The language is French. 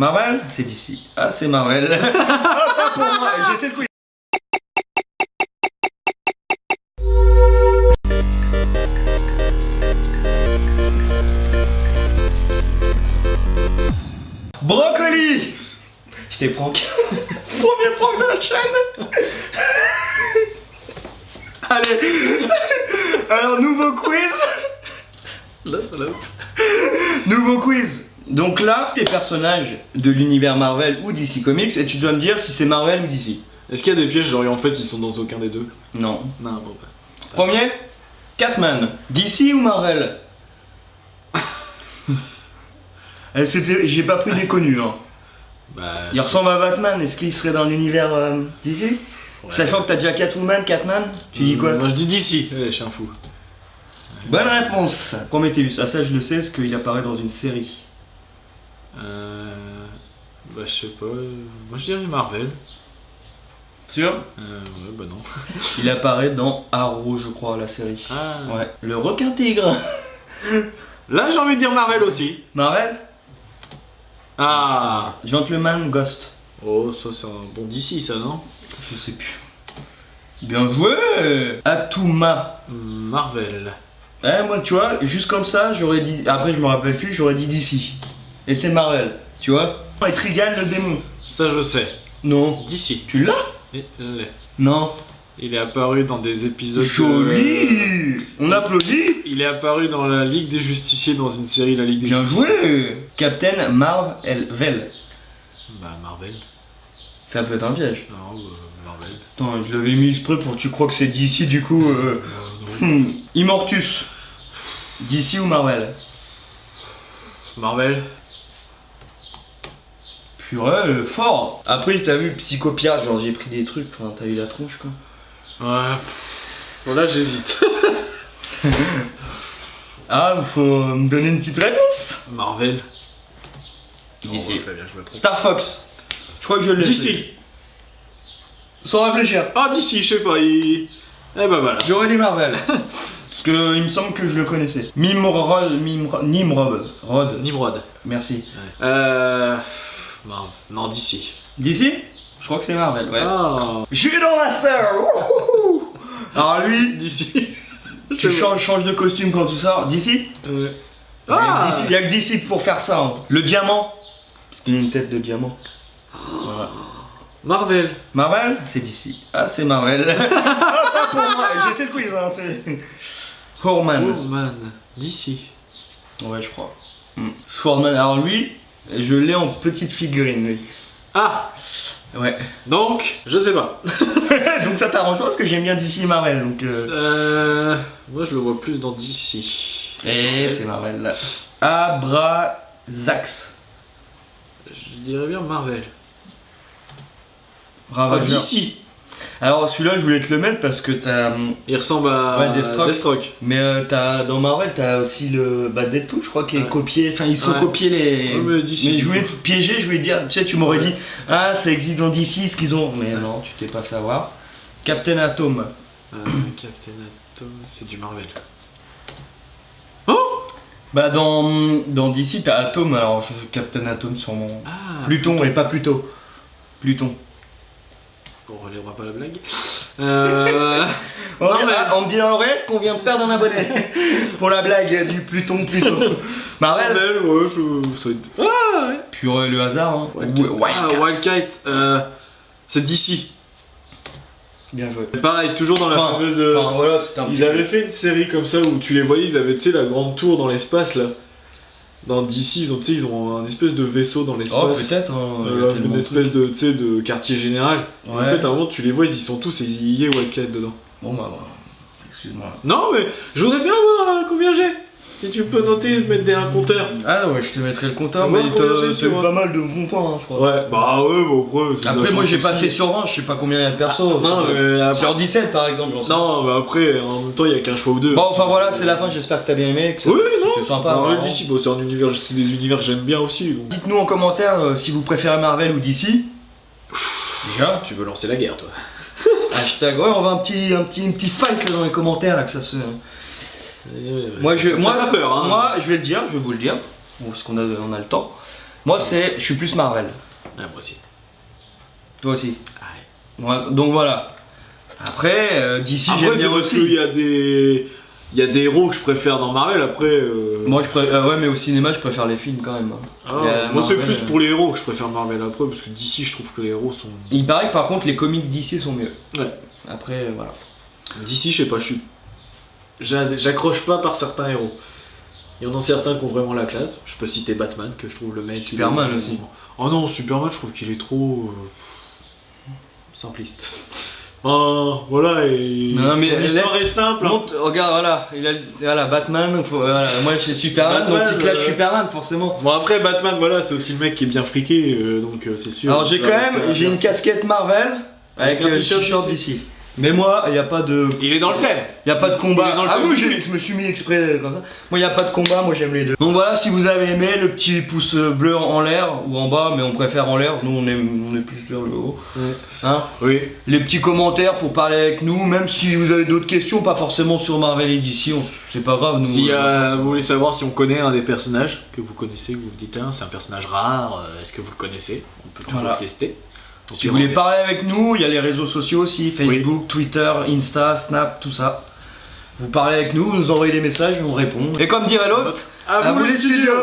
Marvel, c'est DC. Ah, c'est Marvel. Pas pour moi, j'ai fait le quiz. Brocoli. Je t'ai prank. Premier prank de la chaîne. Allez. Alors, nouveau quiz. Là, salope. Nouveau quiz. Donc là, les personnages de l'univers Marvel ou DC Comics, et tu dois me dire si c'est Marvel ou DC. Est-ce qu'il y a des pièges genre en fait ils sont dans aucun des deux? Non. Non, bon bah. Premier, Catman. DC ou Marvel? J'ai pas pris des connus. Hein. Bah. Il ressemble à Batman, est-ce qu'il serait dans l'univers DC? Ouais. Sachant que t'as déjà Catwoman, Catman, tu dis quoi? Moi je dis DC. Ouais, je suis un fou. Bonne réponse. Prometheus, ah ça je le sais, parce qu'il apparaît dans une série. Bah je sais pas. Moi je dirais Marvel. Sûr? Ouais, bah non. Il apparaît dans Arrow, je crois, la série. Ah. Ouais. Le requin tigre. Là j'ai envie de dire Marvel aussi. Marvel? Ah. Gentleman Ghost. Oh, ça c'est un bon DC ça, non? Je sais plus. Bien joué. Atuma. Marvel. Moi tu vois, juste comme ça, j'aurais dit... Après je me rappelle plus, j'aurais dit DC. Et c'est Marvel, tu vois? Et Trigan le démon. Ça je sais. Non. DC. Tu l'as? Et je l'ai. Non. Il est apparu dans des épisodes. Joli. On applaudit. Il est apparu dans la Ligue des Justiciers dans une série La Ligue des Bien Justiciers. joué. Captain Marvel. Bah Marvel. Ça peut être un piège. Non, Marvel. Attends, je l'avais mis exprès pour que tu crois que c'est DC du coup. Immortus. DC ou Marvel? Marvel. Purée, fort. Après t'as vu Psychopirate, genre j'ai pris des trucs, enfin t'as eu la tronche quoi. Ouais. Bon, là j'hésite. Ah, faut me donner une petite réponse. Marvel. DC. Oh, ouais, Fabien, je me trompe. Star Fox. Je crois que je l'ai. DC. Sans réfléchir. Ah DC, je sais pas, il... Eh bah voilà. J'aurais dit Marvel. Parce que il me semble que je le connaissais. Nimrod. Nimrod. Merci. Ouais. Non, DC. DC? Je crois que c'est Marvel, ouais. Ah. J'ai dans ma sœur. Alors lui, DC. tu changes de costume quand tu sors. DC? Ah. Il y a que DC pour faire ça. Hein. Le diamant. Parce qu'il a une tête de diamant. Voilà. Marvel. Marvel? C'est DC. Ah, c'est Marvel. Pas pour moi. J'ai fait le quiz. Hein. C'est Swordman. Man. DC. Ouais, je crois. Swordman. Alors lui, je l'ai en petite figurine. Lui. Ah. Ouais. Donc, je sais pas. Donc ça t'arrange pas parce que j'aime bien DC et Marvel. Donc moi je le vois plus dans DC. Et c'est Marvel là. Abrazax. Je dirais bien Marvel. Ravager. DC. Alors celui-là je voulais te le mettre parce que t'as... Il ressemble à Ouais, Deathstroke. Mais dans Marvel t'as aussi le Deadpool je crois qui est copié. Enfin ils sont copiés les... Ouais, mais DC, mais je voulais te piéger, je voulais te dire, tu sais tu m'aurais dit ah ça existe dans DC ce qu'ils ont. Mais non tu t'es pas fait avoir. Captain Atom. Captain Atom, c'est du Marvel. Bah dans DC t'as Atom, alors Captain Atom sur mon... Ah, Pluton et pas Pluto. Pluton. On relèvera pas la blague. On me dit dans l'oreillette qu'on vient de perdre un abonné. Pour la blague du Pluton. Marvel. Ouais, Ah ouais. Pur le hasard hein. Wildcat. C'est DC. Bien joué. Pareil, toujours dans la fameuse... voilà, c'était un petit Ils avaient fait une série comme ça où tu les voyais, ils avaient, tu sais, la grande tour dans l'espace là. Dans DC, ils ont un espèce de vaisseau dans l'espace. Oh, peut-être. Hein, une espèce de, tu sais, de quartier général. Ouais. En fait, à un moment, tu les vois, ils y sont tous et il y a Wildcat dedans. Bon bah, excuse-moi. Non, mais je voudrais bien voir combien j'ai. Si tu peux noter et mettre un compteur. Ah ouais, je te mettrai le compteur, On va mais voir combien j'ai t'as sur, eu pas mal de bons points, hein, je crois. Ouais, bah ouais, bon Après, moi j'ai pas fait sur 20, je sais pas combien il y a de persos. Non, mais après... Sur 17 par exemple, j'en sais. Non, mais après, en même temps, il y a qu'un choix ou deux. Bon, enfin voilà, c'est la fin, j'espère que t'as bien aimé. Que oui, non, c'était sympa. Marvel, DC, bon, c'est des univers que j'aime bien aussi. Donc. Dites-nous en commentaire si vous préférez Marvel ou DC. Déjà. Tu veux lancer la guerre, toi. Hashtag, ouais, on va un petit fight là, dans les commentaires là, que ça se. Moi, pas peur, hein. Moi, je vais vous le dire, bon, parce qu'on a le temps. Moi, je suis plus Marvel. Ouais, moi aussi. Toi aussi. Ouais. Ouais, donc voilà. Après, d'ici, j'aime Après, c'est bien parce aussi. qu'il y a des. Il y a des héros que je préfère dans Marvel, après. Moi, ouais, mais au cinéma, je préfère les films quand même. Ah, Il y a moi, c'est Marvel, plus pour les héros que je préfère Marvel après, parce que d'ici, je trouve que les héros sont. Il paraît que par contre, les comics d'ici sont mieux. Ouais. Après, voilà. D'ici, je sais pas, j'accroche pas par certains héros. Il y en a certains qui ont vraiment la classe. Je peux citer Batman, que je trouve le mec. Superman aussi. Oh non, Superman, je trouve qu'il est trop. Simpliste. Ben, voilà, et. Non, mais l'histoire est simple. Hein. Regarde, voilà, voilà, Batman, voilà, moi je suis Superman, Batman, donc il clash Superman forcément. Bon, après, Batman, voilà, c'est aussi le mec qui est bien friqué, donc c'est sûr. Alors j'ai une casquette Marvel avec un le t-shirt t-shirt d'ici. Mais moi, il n'y a pas de. Il est dans le thème. Il n'y a pas de combat. Il est dans le Ah thème oui, du quiz. je me suis mis exprès comme ça. Moi, il n'y a pas de combat, moi j'aime les deux. Donc voilà, si vous avez aimé, le petit pouce bleu en l'air ou en bas, mais on préfère en l'air, nous on est plus vers le haut. Ouais. Hein, Oui. les petits commentaires pour parler avec nous, même si vous avez d'autres questions, pas forcément sur Marvel et DC, c'est pas grave. Nous, Si vous voulez savoir si on connaît un des personnages que vous connaissez, que vous vous dites, hein, c'est un personnage rare, est-ce que vous le connaissez? On peut toujours Voilà. le tester. Si vous voulez parler avec nous, il y a les réseaux sociaux aussi, Facebook, Twitter, Insta, Snap, tout ça. Vous parlez avec nous, vous nous envoyez des messages, on répond. Et comme dirait l'autre, à vous les studios.